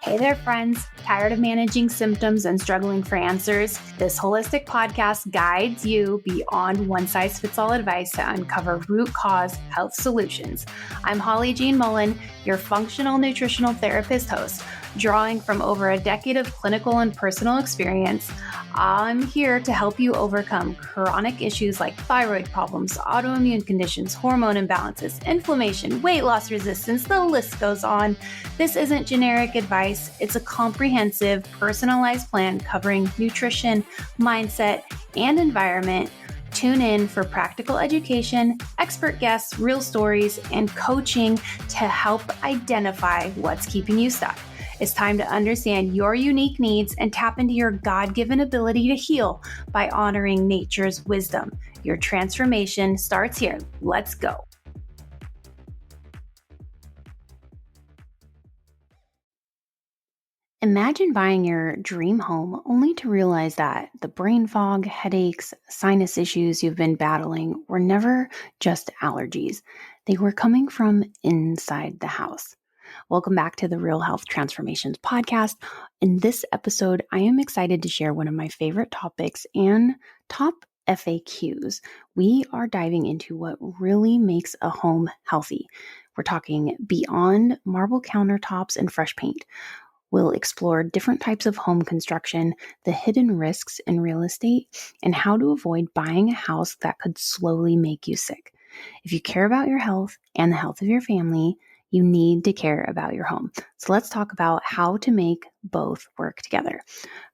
Hey there, friends. Tired of managing symptoms and struggling for answers? This holistic podcast guides you beyond one-size-fits-all advice to uncover root cause health solutions. I'm Holly Jean Mullen, your functional nutritional therapist host. Drawing from over a decade of clinical and personal experience, I'm here to help you overcome chronic issues like thyroid problems, autoimmune conditions, hormone imbalances, inflammation, weight loss resistance, the list goes on. This isn't generic advice. It's a comprehensive, personalized plan covering nutrition, mindset, and environment. Tune in for practical education, expert guests, real stories, and coaching to help identify what's keeping you stuck. It's time to understand your unique needs and tap into your God-given ability to heal by honoring nature's wisdom. Your transformation starts here. Let's go. Imagine buying your dream home only to realize that the brain fog, headaches, sinus issues you've been battling were never just allergies. They were coming from inside the house. Welcome back to the Real Health Transformations podcast. In this episode, I am excited to share one of my favorite topics and top FAQs. We are diving into what really makes a home healthy. We're talking beyond marble countertops and fresh paint. We'll explore different types of home construction, the hidden risks in real estate, and how to avoid buying a house that could slowly make you sick. If you care about your health and the health of your family, you need to care about your home. So let's talk about how to make both work together.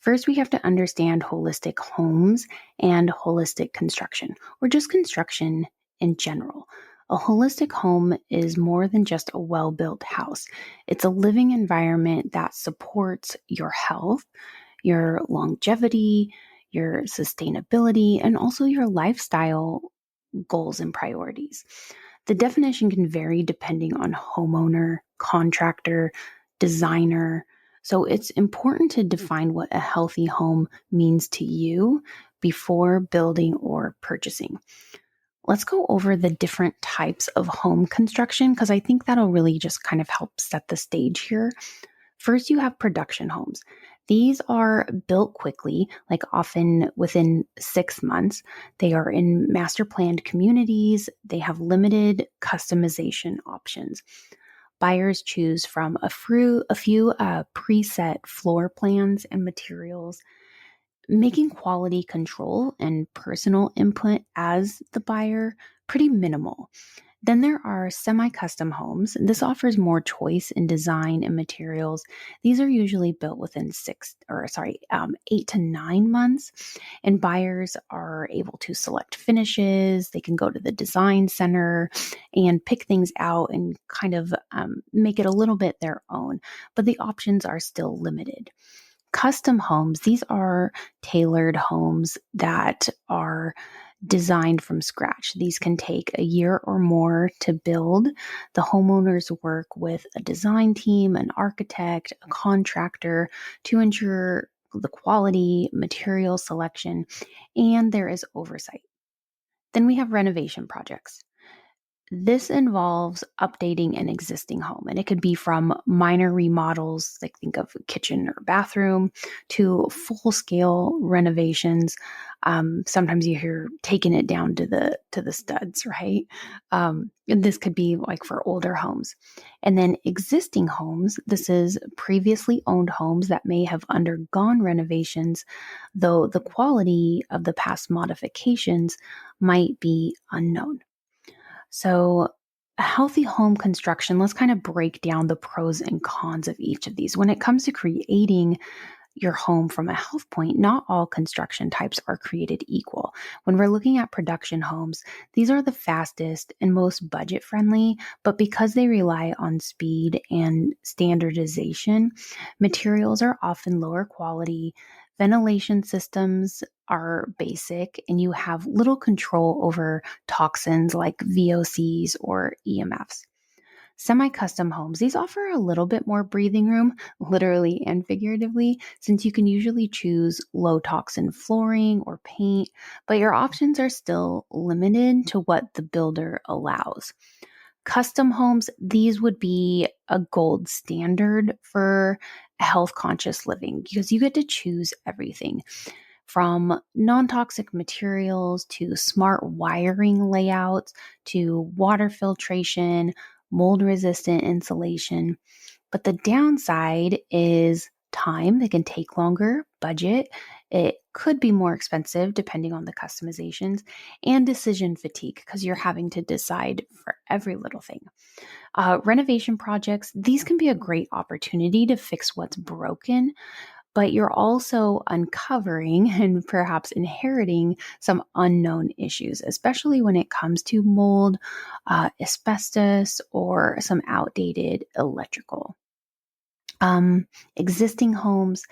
First, we have to understand holistic homes and holistic construction, or just construction in general. A holistic home is more than just a well-built house. It's a living environment that supports your health, your longevity, your sustainability, and also your lifestyle goals and priorities. The definition can vary depending on homeowner, contractor, designer. So it's important to define what a healthy home means to you before building or purchasing. Let's go over the different types of home construction because I think that'll really just kind of help set the stage here. First, you have production homes. These are built quickly, like often within 6 months. They are in master planned communities. They have limited customization options. Buyers choose from a few preset floor plans and materials, making quality control and personal input as the buyer pretty minimal. Then there are semi-custom homes. This offers more choice in design and materials. These are usually built within 8 to 9 months, and buyers are able to select finishes. They can go to the design center and pick things out and kind of make it a little bit their own, but the options are still limited. Custom homes, these are tailored homes that are designed from scratch. These can take a year or more to build. The homeowners work with a design team, an architect, a contractor to ensure the quality, material selection, and there is oversight. Then we have renovation projects. This involves updating an existing home, and it could be from minor remodels, like think of a kitchen or bathroom, to full-scale renovations. Sometimes you hear taking it down to the studs, right? And this could be like for older homes. And then existing homes, this is previously owned homes that may have undergone renovations, though the quality of the past modifications might be unknown. So, a healthy home construction, let's kind of break down the pros and cons of each of these. When it comes to creating your home from a health point, not all construction types are created equal. When we're looking at production homes, these are the fastest and most budget friendly, but because they rely on speed and standardization, materials are often lower quality. Ventilation systems are basic, and you have little control over toxins like VOCs or EMFs. Semi-custom homes, these offer a little bit more breathing room, literally and figuratively, since you can usually choose low toxin flooring or paint, but your options are still limited to what the builder allows. Custom homes, these would be a gold standard for health conscious living because you get to choose everything from non toxic materials to smart wiring layouts to water filtration, mold resistant insulation. But the downside is time. It can take longer, budget. It could be more expensive depending on the customizations, and decision fatigue because you're having to decide for every little thing. Renovation projects, these can be a great opportunity to fix what's broken, but you're also uncovering and perhaps inheriting some unknown issues, especially when it comes to mold, asbestos, or some outdated electrical. Existing homes,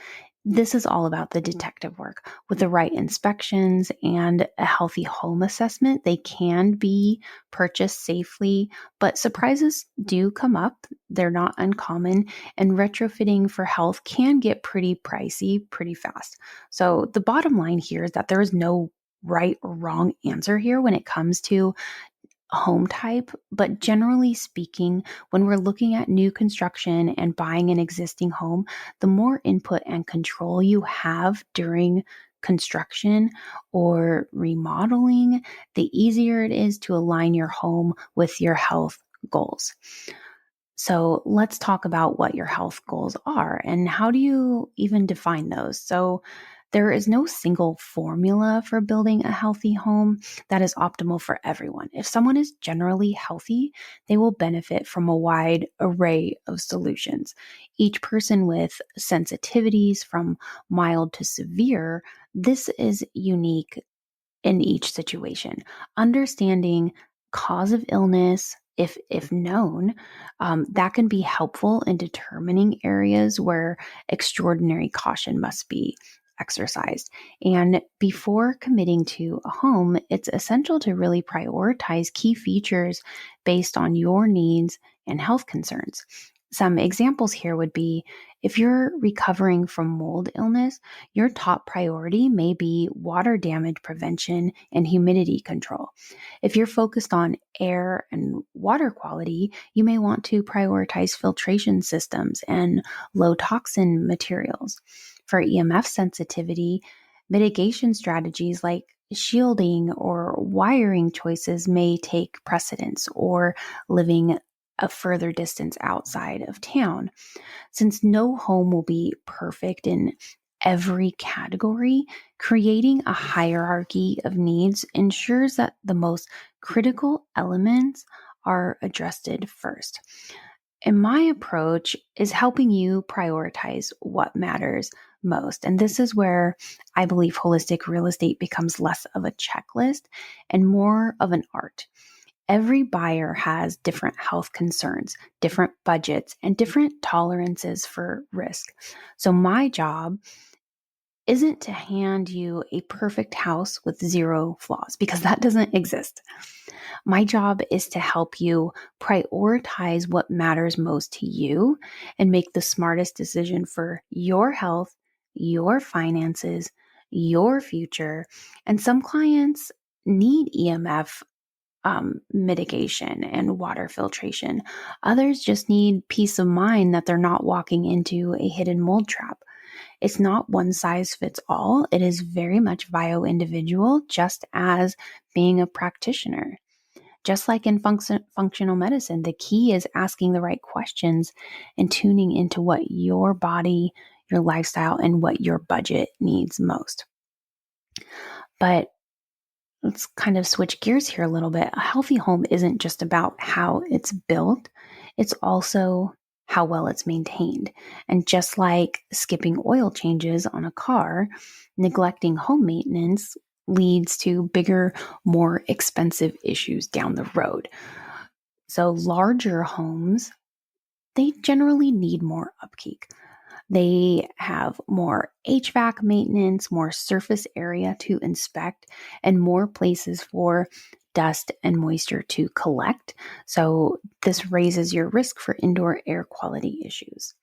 this is all about the detective work. With the right inspections and a healthy home assessment, they can be purchased safely, but surprises do come up. They're not uncommon, and retrofitting for health can get pretty pricey pretty fast. So, the bottom line here is that there is no right or wrong answer here when it comes to home type, but generally speaking, when we're looking at new construction and buying an existing home, the more input and control you have during construction or remodeling, the easier it is to align your home with your health goals. So let's talk about what your health goals are and how do you even define those? So there is no single formula for building a healthy home that is optimal for everyone. If someone is generally healthy, they will benefit from a wide array of solutions. Each person with sensitivities from mild to severe, this is unique in each situation. Understanding cause of illness, if known, that can be helpful in determining areas where extraordinary caution must be exercised. And before committing to a home, it's essential to really prioritize key features based on your needs and health concerns. Some examples here would be if you're recovering from mold illness, your top priority may be water damage prevention and humidity control. If you're focused on air and water quality, you may want to prioritize filtration systems and low toxin materials. For EMF sensitivity, mitigation strategies like shielding or wiring choices may take precedence, or living a further distance outside of town. Since no home will be perfect in every category, creating a hierarchy of needs ensures that the most critical elements are addressed first. And my approach is helping you prioritize what matters most. And this is where I believe holistic real estate becomes less of a checklist and more of an art. Every buyer has different health concerns, different budgets, and different tolerances for risk. So, my job isn't to hand you a perfect house with zero flaws because that doesn't exist. My job is to help you prioritize what matters most to you and make the smartest decision for your health, your finances, your future. And some clients need EMF mitigation and water filtration. Others just need peace of mind that they're not walking into a hidden mold trap. It's not one size fits all. It is very much bio individual, just as being a practitioner. Just like in functional medicine, the key is asking the right questions and tuning into what your body, your lifestyle, and what your budget needs most. But let's kind of switch gears here a little bit. A healthy home isn't just about how it's built, it's also how well it's maintained. And just like skipping oil changes on a car, neglecting home maintenance leads to bigger, more expensive issues down the road. So, larger homes, they generally need more upkeep. They have more HVAC maintenance, more surface area to inspect, and more places for dust and moisture to collect. So, this raises your risk for indoor air quality issues.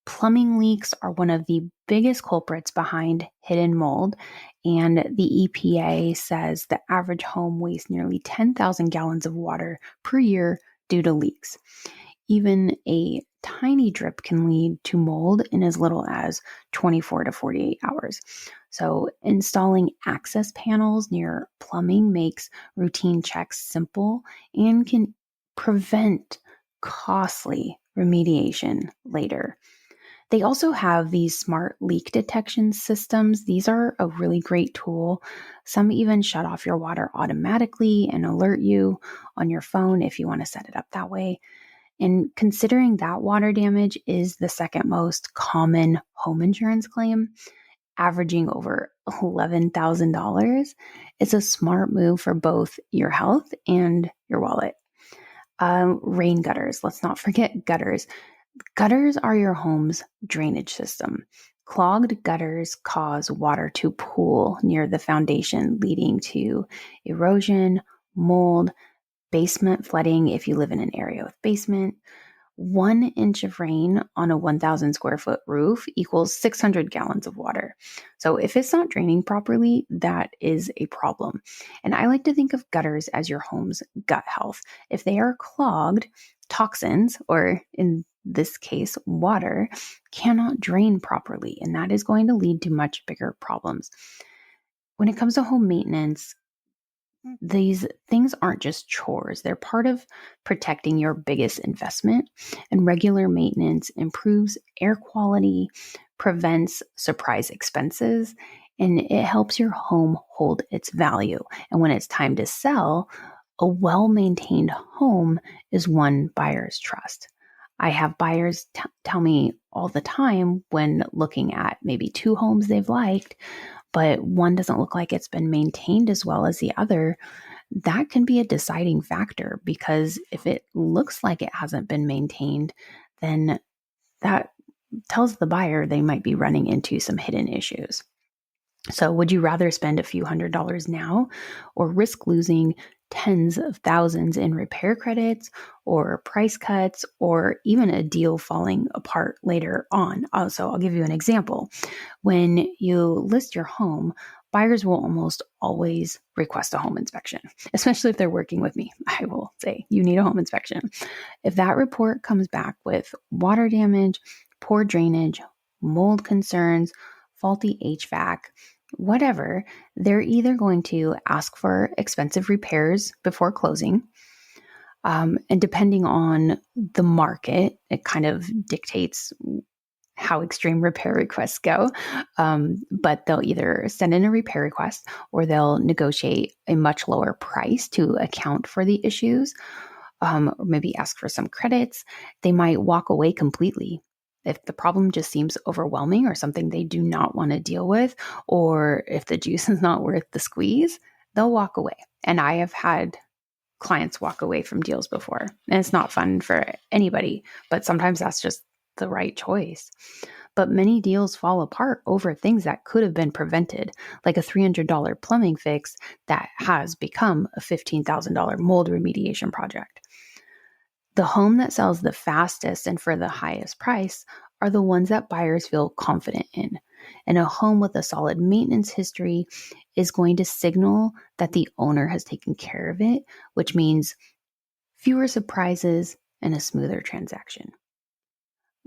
Plumbing leaks are one of the biggest culprits behind hidden mold, and the EPA says the average home wastes nearly 10,000 gallons of water per year due to leaks. Even a tiny drip can lead to mold in as little as 24 to 48 hours. So, installing access panels near plumbing makes routine checks simple and can prevent costly remediation later. They also have these smart leak detection systems. These are a really great tool. Some even shut off your water automatically and alert you on your phone if you want to set it up that way. And considering that water damage is the second most common home insurance claim, averaging over $11,000, it's a smart move for both your health and your wallet. Rain gutters. Let's not forget gutters. Gutters are your home's drainage system. Clogged gutters cause water to pool near the foundation, leading to erosion, mold, basement flooding if you live in an area with basement. 1 inch of rain on a 1,000 square foot roof equals 600 gallons of water. So if it's not draining properly, that is a problem. And I like to think of gutters as your home's gut health. If they are clogged, toxins, or in this case, water, cannot drain properly, and that is going to lead to much bigger problems. When it comes to home maintenance, these things aren't just chores. They're part of protecting your biggest investment, and regular maintenance improves air quality, prevents surprise expenses, and it helps your home hold its value. And when it's time to sell, a well-maintained home is one buyers trust. I have buyers tell me all the time when looking at maybe two homes they've liked, but one doesn't look like it's been maintained as well as the other. That can be a deciding factor, because if it looks like it hasn't been maintained, then that tells the buyer they might be running into some hidden issues. So would you rather spend a few $100s now or risk losing tens of thousands in repair credits or price cuts or even a deal falling apart later on? So I'll give you an example. When you list your home, buyers will almost always request a home inspection, especially if they're working with me. I will say, you need a home inspection. If that report comes back with water damage, poor drainage, mold concerns, faulty HVAC, whatever, they're either going to ask for expensive repairs before closing. And depending on the market, it kind of dictates how extreme repair requests go. But they'll either send in a repair request or they'll negotiate a much lower price to account for the issues, or maybe ask for some credits. They might walk away completely if the problem just seems overwhelming or something they do not want to deal with, or if the juice is not worth the squeeze, they'll walk away. And I have had clients walk away from deals before, and it's not fun for anybody, but sometimes that's just the right choice. But many deals fall apart over things that could have been prevented, like a $300 plumbing fix that has become a $15,000 mold remediation project. The home that sells the fastest and for the highest price are the ones that buyers feel confident in. And a home with a solid maintenance history is going to signal that the owner has taken care of it, which means fewer surprises and a smoother transaction.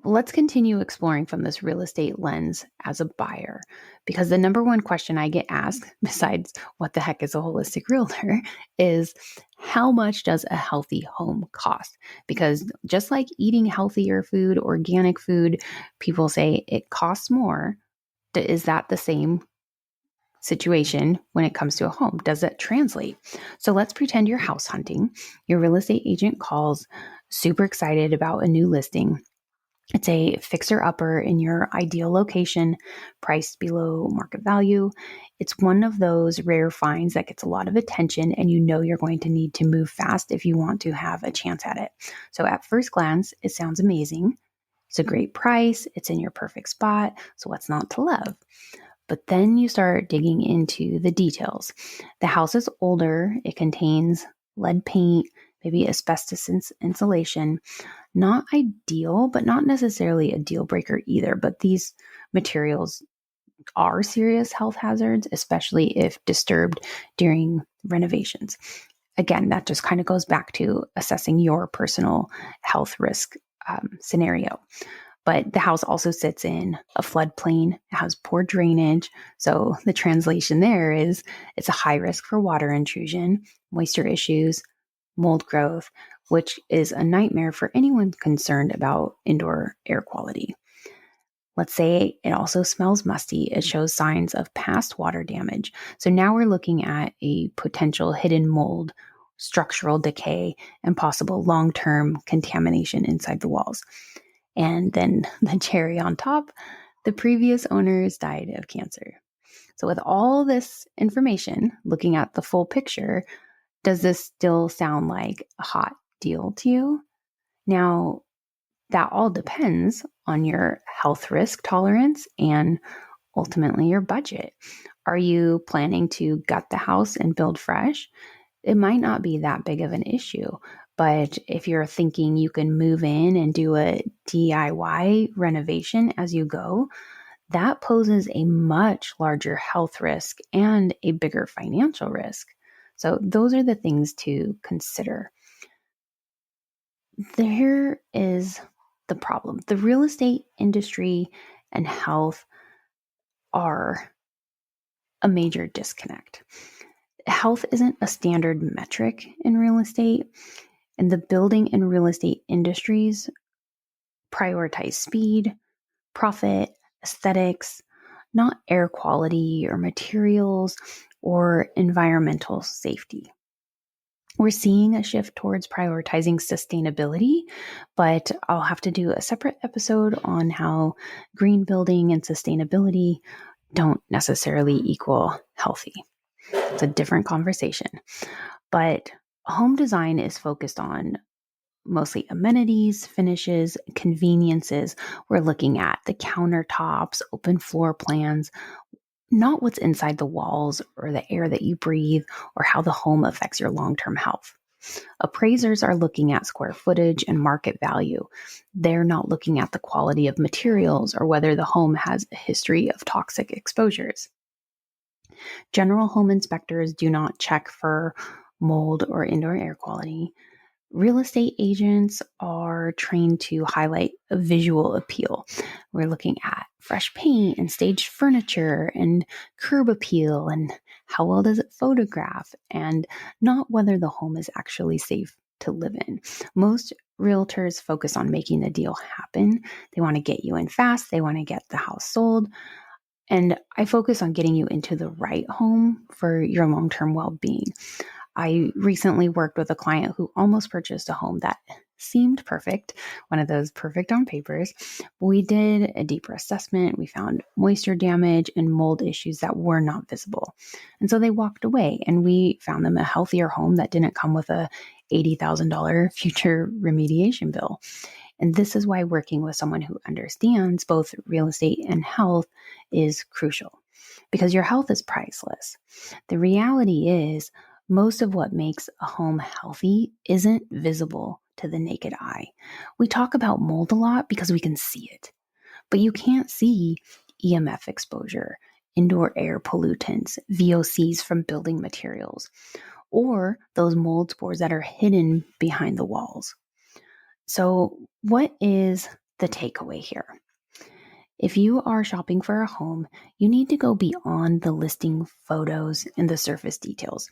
Let's continue exploring from this real estate lens as a buyer, because the number one question I get asked, besides what the heck is a holistic realtor, is how much does a healthy home cost? Because just like eating healthier food, organic food, people say it costs more. Is that the same situation when it comes to a home? Does it translate? So let's pretend you're house hunting. Your real estate agent calls, super excited about a new listing. It's a fixer-upper in your ideal location, priced below market value. It's one of those rare finds that gets a lot of attention, and you know you're going to need to move fast if you want to have a chance at it. So at first glance, it sounds amazing. It's a great price. It's in your perfect spot. So what's not to love? But then you start digging into the details. The house is older. It contains lead paint, maybe asbestos insulation. Not ideal, but not necessarily a deal breaker either. But these materials are serious health hazards, especially if disturbed during renovations. Again, that just kind of goes back to assessing your personal health risk scenario. But the house also sits in a floodplain. It has poor drainage. So the translation there is it's a high risk for water intrusion, moisture issues, mold growth, which is a nightmare for anyone concerned about indoor air quality. Let's say it also smells musty. It shows signs of past water damage. So now we're looking at a potential hidden mold, structural decay, and possible long term contamination inside the walls. And then the cherry on top, the previous owners died of cancer. So, with all this information, looking at the full picture, does this still sound like a hot deal to you? Now, that all depends on your health risk tolerance and ultimately your budget. Are you planning to gut the house and build fresh? It might not be that big of an issue, but if you're thinking you can move in and do a DIY renovation as you go, that poses a much larger health risk and a bigger financial risk. So, those are the things to consider. There is the problem. The real estate industry and health are a major disconnect. Health isn't a standard metric in real estate, and the building and real estate industries prioritize speed, profit, aesthetics, not air quality or materials or environmental safety. We're seeing a shift towards prioritizing sustainability, but I'll have to do a separate episode on how green building and sustainability don't necessarily equal healthy. It's a different conversation. But home design is focused on mostly amenities, finishes, conveniences. We're looking at the countertops, open floor plans, not what's inside the walls or the air that you breathe or how the home affects your long-term health. Appraisers are looking at square footage and market value. They're not looking at the quality of materials or whether the home has a history of toxic exposures. General home inspectors do not check for mold or indoor air quality. Real estate agents are trained to highlight a visual appeal. We're looking at fresh paint and staged furniture and curb appeal and how well does it photograph, and not whether the home is actually safe to live in. Most realtors focus on making the deal happen. They want to get you in fast. They want to get the house sold. And I focus on getting you into the right home for your long-term well-being. I recently worked with a client who almost purchased a home that seemed perfect, one of those perfect on papers. We did a deeper assessment. We found moisture damage and mold issues that were not visible. And so they walked away, and we found them a healthier home that didn't come with a $80,000 future remediation bill. And this is why working with someone who understands both real estate and health is crucial, because your health is priceless. The reality is, most of what makes a home healthy isn't visible to the naked eye. We talk about mold a lot because we can see it, but you can't see EMF exposure, indoor air pollutants, VOCs from building materials, or those mold spores that are hidden behind the walls. So, what is the takeaway here? If you are shopping for a home, you need to go beyond the listing photos and the surface details.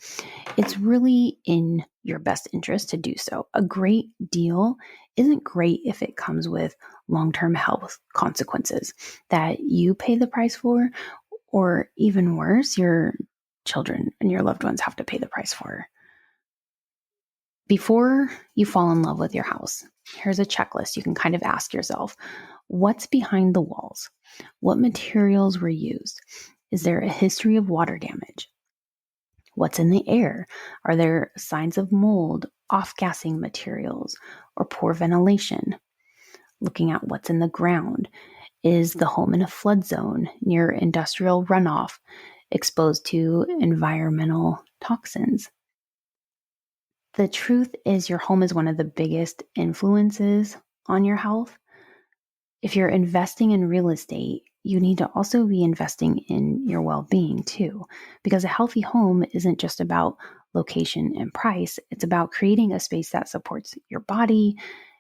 It's really in your best interest to do so. A great deal isn't great if it comes with long-term health consequences that you pay the price for, or even worse, your children and your loved ones have to pay the price for. Before you fall in love with your house, here's a checklist you can kind of ask yourself. What's behind the walls? What materials were used? Is there a history of water damage? What's in the air? Are there signs of mold, off-gassing materials, or poor ventilation? Looking at what's in the ground. Is the home in a flood zone, near industrial runoff, exposed to environmental toxins? The truth is, your home is one of the biggest influences on your health. If you're investing in real estate, you need to also be investing in your well-being too, because a healthy home isn't just about location, and price. It's about creating a space that supports your body,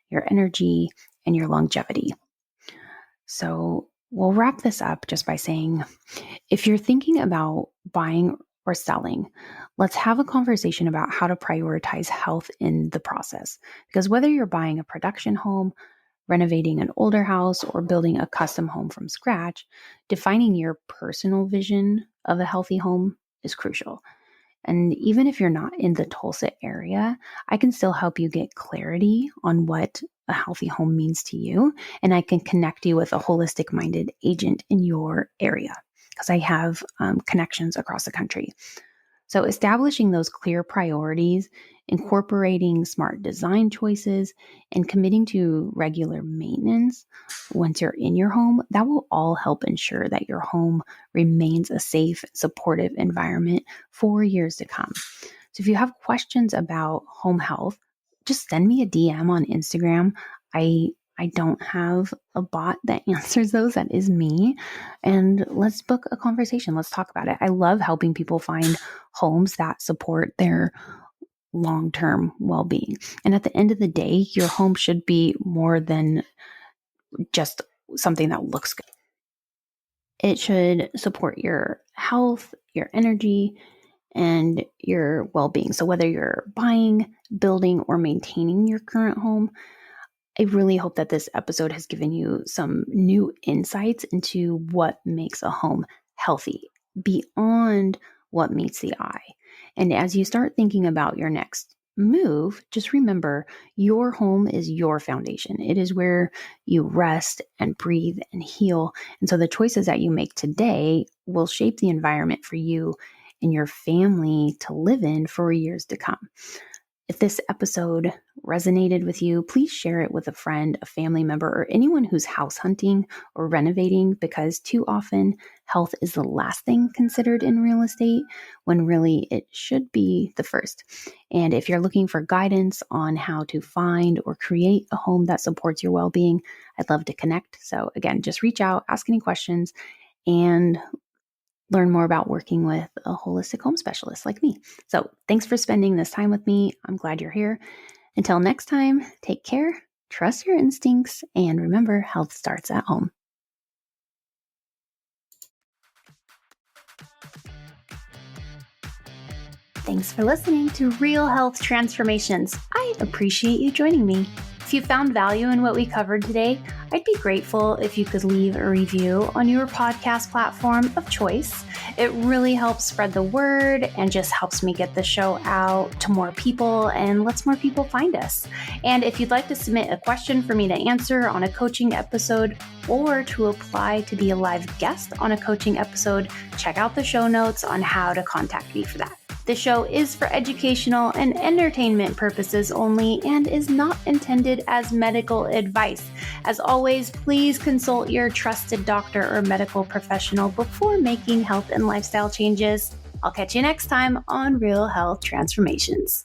your energy, and your longevity. So we'll wrap this up just by saying, if you're thinking about buying or selling, let's have a conversation about how to prioritize health in the process. Because whether you're buying a production home, renovating an older house, or building a custom home from scratch, defining your personal vision of a healthy home is crucial. And even if you're not in the Tulsa area, I can still help you get clarity on what a healthy home means to you. And I can connect you with a holistic minded agent in your area because I have connections across the country. So establishing those clear priorities, incorporating smart design choices, and committing to regular maintenance once you're in your home, that will all help ensure that your home remains a safe, supportive environment for years to come. So if you have questions about home health, just send me a DM on Instagram. I don't have a bot that answers those. That is me. And let's book a conversation. Let's talk about it. I love helping people find homes that support their long-term well-being. And at the end of the day, your home should be more than just something that looks good. It should support your health, your energy, and your well-being. So whether you're buying, building, or maintaining your current home, I really hope that this episode has given you some new insights into what makes a home healthy beyond what meets the eye. And as you start thinking about your next move, just remember your home is your foundation. It is where you rest and breathe and heal. And so the choices that you make today will shape the environment for you and your family to live in for years to come. If this episode resonated with you, please share it with a friend, a family member, or anyone who's house hunting or renovating, because too often health is the last thing considered in real estate when really it should be the first. And if you're looking for guidance on how to find or create a home that supports your well-being, I'd love to connect. So again, just reach out, ask any questions, and learn more about working with a holistic home specialist like me. So thanks for spending this time with me. I'm glad you're here. Until next time, take care, trust your instincts, and remember, health starts at home. Thanks for listening to Real Health Transformations. I appreciate you joining me. If you found value in what we covered today, I'd be grateful if you could leave a review on your podcast platform of choice. It really helps spread the word and just helps me get the show out to more people and lets more people find us. And if you'd like to submit a question for me to answer on a coaching episode or to apply to be a live guest on a coaching episode, check out the show notes on how to contact me for that. The show is for educational and entertainment purposes only and is not intended as medical advice. As always, please consult your trusted doctor or medical professional before making health and lifestyle changes. I'll catch you next time on Real Health Transformations.